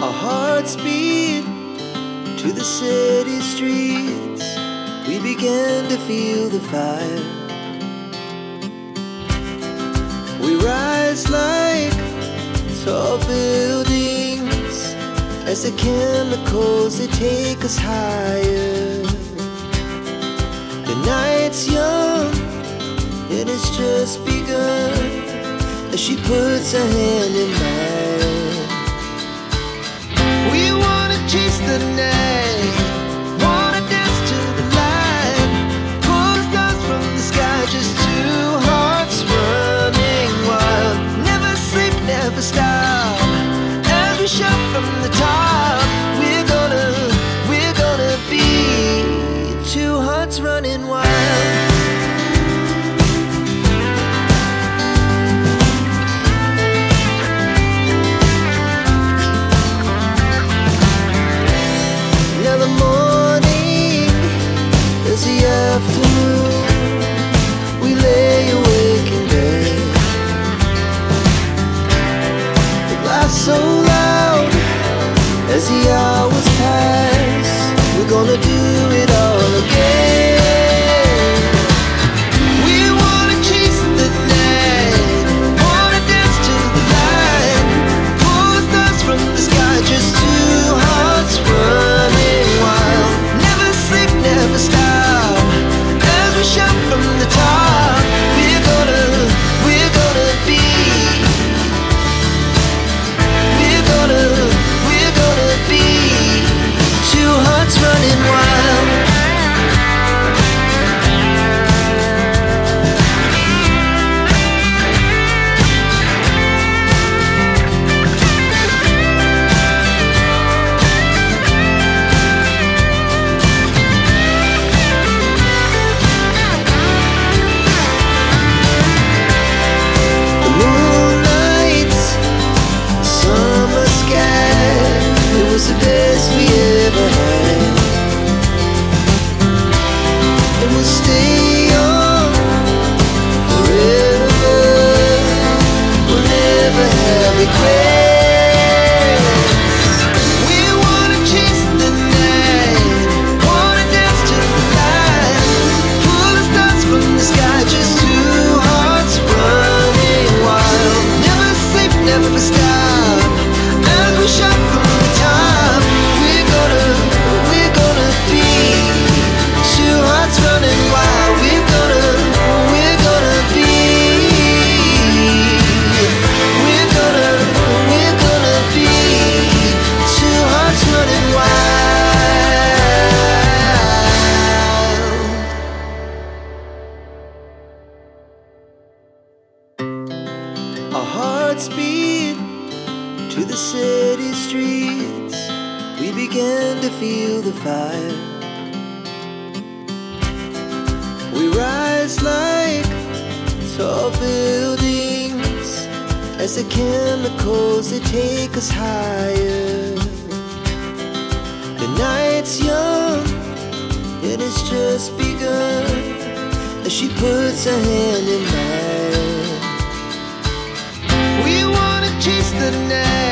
Our hearts beat to the city streets. We began to feel the fire. We rise like tall buildings as the chemicals, they take us higher. The night's young, it has just begun, as she puts her hand in mine. We wanna chase the night, wanna dance to the light, pull the stars from the sky, just two hearts running wild. Never sleep, never stop, as we shout from the top. We're gonna be two hearts running wild. Now the morning is the afternoon. We lay awake in bed. The laughs so loud as the hours pass. We're gonna do it all again. We wanna chase the night, wanna dance to the light, pull the stars from the sky, just two hearts running wild. Never sleep, never stop, as we shout from the top. We're gonna be, we're gonna be two hearts running wild. The moonlight, summer sky, it was the best we ever had. And we'll stay on forever. We'll never have regrets. We wanna chase the night, wanna dance to the light, pull the stars from the sky, just two hearts running wild. Never sleep, never stop, as we shout from the top. We're gonna be two hearts running wild. We're gonna be, we're gonna be two hearts running wild. Our hearts beat to the city streets. We began to feel the fire. We rise like tall buildings as the chemicals, they take us higher. The night's young, it has just begun, as she puts her hand in mine. We wanna chase the night,